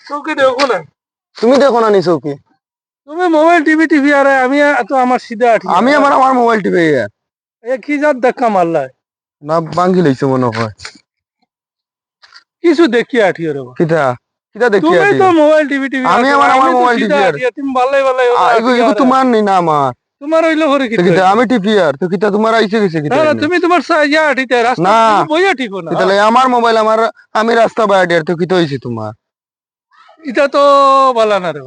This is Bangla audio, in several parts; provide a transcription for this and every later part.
চৌকি দেখো না, তুমি দেখো না নি চৌকি? তুমি মোবাইল টিভি টিভি আরে আমি তো আমার সিধা আঠি আমি আমার মোবাইল টিপে এ কি জাত দেখা মারলাই না ভাঙ্গি লইছে মনে হয়। কিছু দেখি আঠি রে কিটা কিটা দেখি তুমি আটি? তো মোবাইল টিভি টিভি আমি আমার মোবাইল টিপি আর তুমি বাল্লাই বাল্লাই এগো তোমার নি না আমার। তোমার হইলো করে কি কিটা আমি টিপি আর তো কিটা তোমার আইছে গেছে কিটা? না তুমি তোমার সাইয়া আঠিতে রাস্তা না বইয়া ঠিক না তাহলে আমার মোবাইল আমার আমি রাস্তা বাইরে আর তো কিটা হইছে তোমার? এটা তো বালা না রে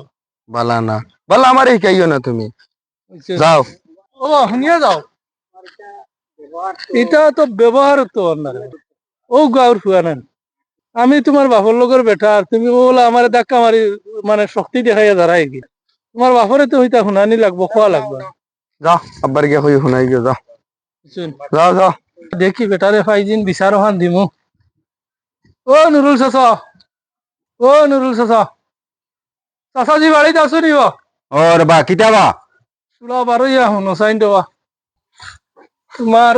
বালা না বালা আমার এই কাইও না তুমি যাও। ও শুনিয়া যাও, এটা তো ব্যবহার তো না রে ও গাঁর ফুয়া না। আমি তোমার বাপর লগর বেটা আর তুমি বলা আমার ধাক্কা মারি মানে শক্তি দেখাইয়া দাঁড়াই কি তোমার বাপরে তো হইতা শুনানি লাগবো খোয়া লাগবে। যাও আব্বার গিয়ে হই শুনাই গিয়ে যাও যাও যাও। দেখি বেটারে ফাইজিন বিচার হান দিমু। ও নুরুল চাচা, ও নুরুল চাচা, চাচাজি বাড়িতে আছো নি? ওর বা কিটা বা চুলা বারোইয়া শুনো চাইন দেওয়া তোমার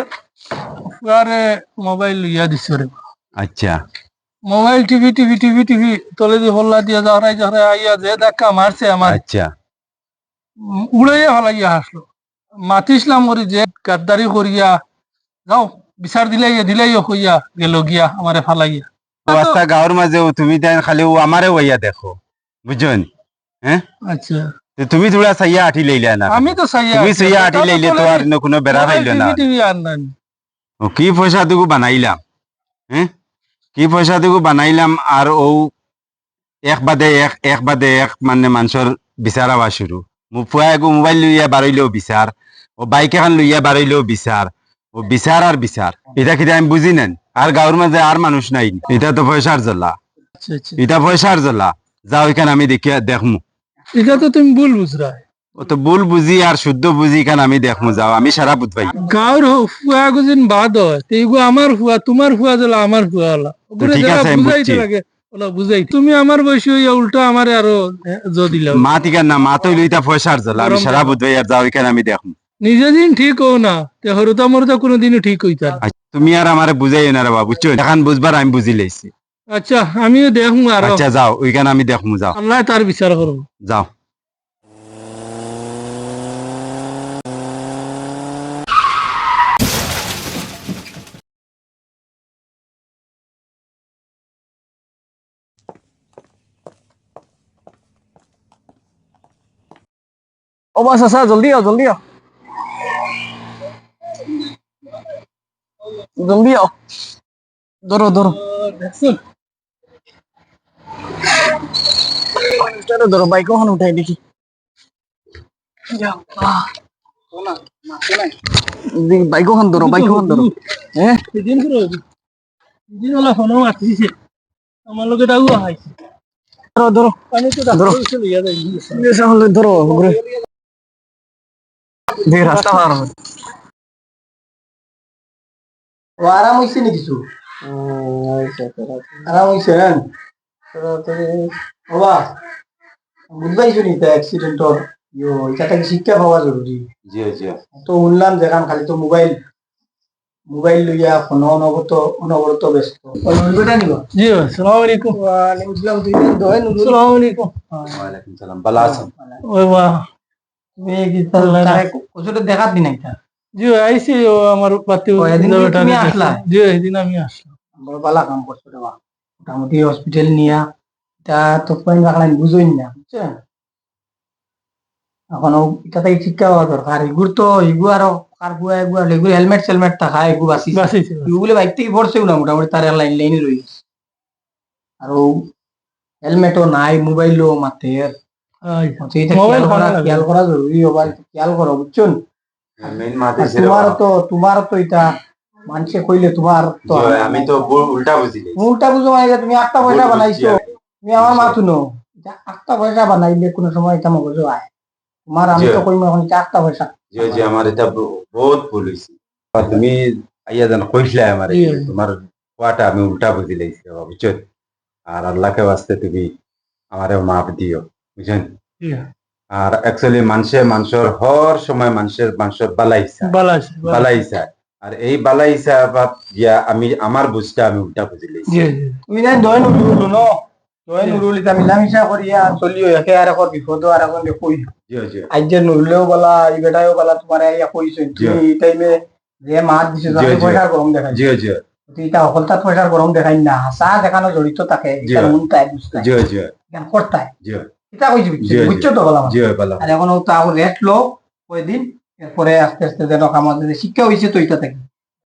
মোবাইল লইয়া দিছো রে। আচ্ছা mobile TV TV TV TV তলে দিয়ে হল্লা দিয়া যাহারাই যাহারাই আইয়া যে ধাক্কা মারছে আমার আচ্ছা উড়াইয়া হলাইয়া হাসলো মাতিসলাম ওরে যে গাদ্দারি করিয়া যাও বিচার দিলাইয়া হইয়া গেল গিয়া আমারে ফালাইয়া। রাস্তা গাঁৱৰ মাজেও তুমি তাই খালি আমারে ওইয়া দেখো বুঝছেন হ্যাঁ। আচ্ছা তো তুমি থোড়া সাইয়া আঠি লইলা না আমি তো চাইয়া তুমি সাইয়া আঠি লইলে তো আর কোনো বেড়া পাইল না। টিভি আর নাই ও কি পয়সা টুকু বানাইলাম হ্যাঁ কি পয়সা টুকু বানাইলাম আর ও এক বাদে এক মানে মানুষের বিচার হওয়া শুরু পুয়া একো মোবাইল লইয়া বাড়াইলেও বিচার ও বাইক এখন লইয়া বাড়াইলেও বিচার ও বিচার আর বিচার এটা কিন্তু আমি বুঝি নেন আর গাঁৱৰ মাঝে আর মানুষ নাই এটা তো পয়সার জ্বলা আচ্ছা আচ্ছা এটা পয়সার জ্বলা যাও এখানে আমি দেখিয়া দেখমু এটা তো তুমি ভুল বুঝরা ও তো ভুল বুঝি আর শুদ্ধ বুঝি এখানে আমি দেখমু যাও আমি সারা বুঝবাই গাঁর ফুয়া গুজিন বাদ হয় তেগু আমার ফুয়া তোমার ফুয়া জলা আমার ফুয়া হলা ওগুলো ঠিক যারা আছে, আমি বুঝাইতে বুঝছি। লাগে ওলা বুঝাই তুমি আমার বয়সী হইয়া উল্টা আমারে আরো দিলা মা তিকার না মা তো লইতা পয়সার জ্বলা আমি সারা বুঝবাই আর যাও এখানে আমি দেখমু। নিজে দিন ঠিক হও না তে হরুতা মরুতা কোনোদিনও ঠিক হইতা না। আচ্ছা, তুমি আর আমারে বুঝাই না রে বাবা বুঝছো এখন বুঝবার আমি বুঝি লাইছি। আচ্ছা আমিও দেখুন আর আচ্ছা যাও ওইখানে আমি দেখমু যাও আল্লাহ তার বিচার করবো। যাও। ও বাস আসা জলদি আও জলদি আও জলদি আও ধরো ধরো দেখছুন ধরো বাইক ওখানে উঠাই দেখি বাইক ওখান ধরো বাইক ওখান ধরো হ্যাঁ সেদিন করে সেদিন ওলা ফোনও মাতিছে আমার লোকে তাও আইছে ধরো ধরো পানি তো ধরো। ডাক্তার লইয়া যাই হলে ধরো ঘুরে দেখ রাস্তা পার হবে আরাম হয়েছে নি কিছু আরাম হয়েছে বাবা বুঝবাইছো নি অ্যাক্সিডেন্টর এটা কি শিক্ষা পাওয়া জরুরি জি জি তো শুনলাম যেখান খালি তো মোবাইল মোবাইল লইয়া ফোন অনবরত ব্যস্ত বেটা নিবা জি আসসালামু আলাইকুম। ওয়ালাইকুম আসসালাম তুই দোয় নুরুল আসসালামু আলাইকুম। ওয়ালাইকুম সালাম ভালো আছেন? ওই বাহ তুমি কি তারে কোচতে দেখাত দি নাই তা জি আইছি ও আমার পাতি ও, এদিন কি তুমি আসলা? জি এদিন আমি আসলাম। বড় বালা কাম করছো রে বা মোটামুটি হসপিটাল নিয়া তা তো পয়েন্ট রাখলেন বুঝই না বুঝছেন এখন এটা তাই শিক্ষা হওয়া দরকার এগুর তো এগু আরো কার বুয়া এগুলো এগুলো হেলমেট সেলমেট থাকা এগু বাসি বাসিছে এগুলো বাইক থেকে পড়ছেও না মোটামুটি তার লাইন লাইনে রয়ে গেছে আর হেলমেটও নাই মোবাইলও মাতে মোবাইল খেয়াল করা জরুরি হবার খেয়াল করো বুঝছেন মেইন আর মাতে তোমার তো এটা মানুষে কইলে তোমার তো আমি তো উল্টা বুঝি উল্টা বুঝো মানে তুমি আটটা পয়সা বানাইছো তুমি আমার মা শুনো আটটা পয়সা বানাইলে কোনো সময় এটা মগজে আয় তোমার আমি তো কইম এখন আটটা পয়সা জি জি আমার এটা বহুত ভুল হইছে তুমি আইয়া জান কইছলা আমারে তোমার কোয়াটা আমি উল্টা বুঝি লাইছি বাবা বুঝছো আর আল্লাহকে বাস্তে তুমি আমারে মাফ দিও বুঝছেন আর অ্যাকচুয়ালি মানুষের হর সময় মানুষের বালাইছা আর এই বালাইছা গিয়া আমি আমার বুঝটা আমি উল্টা বুঝি লাইছি। জি তুমি নাই দয় নুরুল ন জয় নুরুল ইতা মিলামিশা করিয়া চলিও একে আর এখন বিপদ আর এখন কই জি জি আজ যে নুরুলেও বলা এই বেটাও বলা তোমার ইয়া কইছো তুমি এই টাইমে যে মার দিছে জি, জি। পয়সার গরম দেখাই জি জি এটা অকলতা পয়সার গরম দেখাই না হাসা দেখানো জড়িত থাকে জি। এটা মনটাই বুঝতাই জি জি জ্ঞান করতাই জি এটা কইছি জি, জি। বুঝছো তো বলা জি বলা আর এখন তাও রেট লো কয়দিন এরপরে আস্তে আস্তে যেন আমাদের শিক্ষা হয়েছে তো এটা থেকে